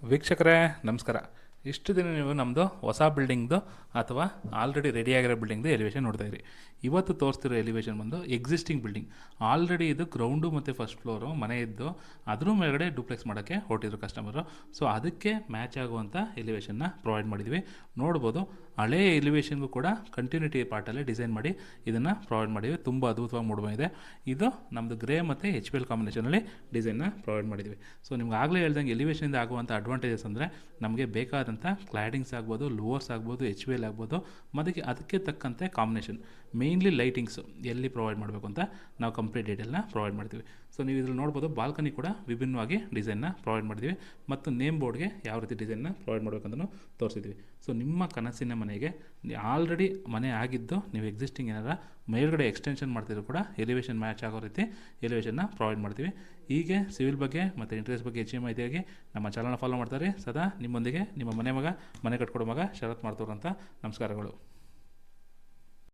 ವೀಕ್ಷಕರೇ ನಮಸ್ಕಾರ. ಇಷ್ಟು ದಿನ ನೀವು ನಮ್ಮದು ಹೊಸ ಬಿಲ್ಡಿಂಗ್ದು ಅಥವಾ ಆಲ್ರೆಡಿ ರೆಡಿಯಾಗಿರೋ ಬಿಲ್ಡಿಂಗ್ದು ಎಲಿವೇಷನ್ ನೋಡ್ತಾ ಇರಿ. ಇವತ್ತು ತೋರಿಸ್ತಿರೋ ಎಲಿವೇಷನ್ ಬಂದು ಎಕ್ಸಿಸ್ಟಿಂಗ್ ಬಿಲ್ಡಿಂಗ್. ಆಲ್ರೆಡಿ ಇದು ಗ್ರೌಂಡು ಮತ್ತು ಫಸ್ಟ್ ಫ್ಲೋರು ಮನೆ ಇದ್ದು ಅದ್ರ ಮೇಲ್ಗಡೆ ಡೂಪ್ಲೆಕ್ಸ್ ಮಾಡೋಕ್ಕೆ ಹೊರಟಿದ್ರು ಕಸ್ಟಮರು. ಸೊ ಅದಕ್ಕೆ ಮ್ಯಾಚ್ ಆಗುವಂಥ ಎಲಿವೇಷನ್ನ ಪ್ರೊವೈಡ್ ಮಾಡಿದ್ವಿ. ನೋಡ್ಬೋದು, ಹಳೇ ಎಲಿವೇಷನ್ಗೂ ಕೂಡ ಕಂಟಿನ್ಯೂಟಿ ಪಾರ್ಟಲ್ಲೇ ಡಿಸೈನ್ ಮಾಡಿ ಇದನ್ನು ಪ್ರೊವೈಡ್ ಮಾಡಿದ್ವಿ. ತುಂಬ ಅದ್ಭುತವಾಗಿ ಮೂಡಿಬಂದಿದೆ. ಇದು ನಮ್ಮದು ಗ್ರೇ ಮತ್ತು ಎಚ್ ಪಿ ಎಲ್ ಕಾಂಬಿನೇಷನಲ್ಲಿ ಡಿಸೈನ್ನ ಪ್ರೊವೈಡ್ ಮಾಡಿದ್ವಿ. ಸೊ ನಿಮ್ಗೆ ಆಗಲೇ ಹೇಳ್ದಂಗೆ ಎಲಿವೇಷನಿಂದ ಆಗುವಂಥ ಅಡ್ವಾಂಟೇಜಸ್ ಅಂದರೆ ನಮಗೆ ಬೇಕಾದಂಥ ಕ್ಲಾಡಿಂಗ್ಸ್ ಆಗ್ಬೋದು, ಲೋವರ್ಸ್ ಆಗ್ಬೋದು, ಎಚ್ ವಿ ಎಲ್ ಆಗ್ಬೋದು, ಮತ್ತು ಅದಕ್ಕೆ ತಕ್ಕಂತೆ ಕಾಂಬಿನೇಷನ್, ಮೇಯ್ನ್ಲಿ ಲೈಟಿಂಗ್ಸು ಎಲ್ಲಿ ಪ್ರೊವೈಡ್ ಮಾಡಬೇಕು ಅಂತ ನಾವು ಕಂಪ್ಲೀಟ್ ಡೀಟೇಲ್ನ ಪ್ರೊವೈಡ್ ಮಾಡ್ತೀವಿ. ಸೊ ನೀವು ಇದ್ರಲ್ಲಿ ನೋಡ್ಬೋದು, ಬಾಲ್ಕನಿ ಕೂಡ ವಿಭಿನ್ನವಾಗಿ ಡಿಸೈನ್ನ ಪ್ರೊವೈಡ್ ಮಾಡಿದ್ದೀವಿ ಮತ್ತು ನೇಮ್ ಬೋರ್ಡ್ಗೆ ಯಾವ ರೀತಿ ಡಿಸೈನ್ನ ಪ್ರೊವೈಡ್ ಮಾಡಬೇಕಂತಲೂ ತೋರಿಸಿದ್ವಿ. ಸೊ ನಿಮ್ಮ ಕನಸಿನ ಮನೆಗೆ ಆಲ್ರೆಡಿ ಮನೆ ಆಗಿದ್ದು ನೀವು ಎಕ್ಸಿಸ್ಟಿಂಗ್ ಏನಾರ ಮೇಲ್ಗಡೆ ಎಕ್ಸ್ಟೆನ್ಷನ್ ಮಾಡ್ತಿದ್ರು ಕೂಡ ಎಲಿವೇಷನ್ ಮ್ಯಾಚ್ ಆಗೋ ರೀತಿ ಎಲಿವೇಷನ್ನ ಪ್ರೊವೈಡ್ ಮಾಡ್ತೀವಿ. ಹೀಗೆ ಸಿವಿಲ್ ಬಗ್ಗೆ ಮತ್ತು ಇಂಟೀರಿಯರ್ಸ್ ಬಗ್ಗೆ ಹೆಚ್ಚಿನ ಮಾಹಿತಿಯಾಗಿ ನಮ್ಮ ಚಾನಲ್ನ ಫಾಲೋ ಮಾಡ್ತಾರೆ. ಸದಾ ನಿಮ್ಮೊಂದಿಗೆ ನಿಮ್ಮ ಮನೆ ಕಟ್ಕೊಡೋ ಮಗ ಶರತ್ ಮಾಡ್ತವ್ರಂತ. ನಮಸ್ಕಾರಗಳು.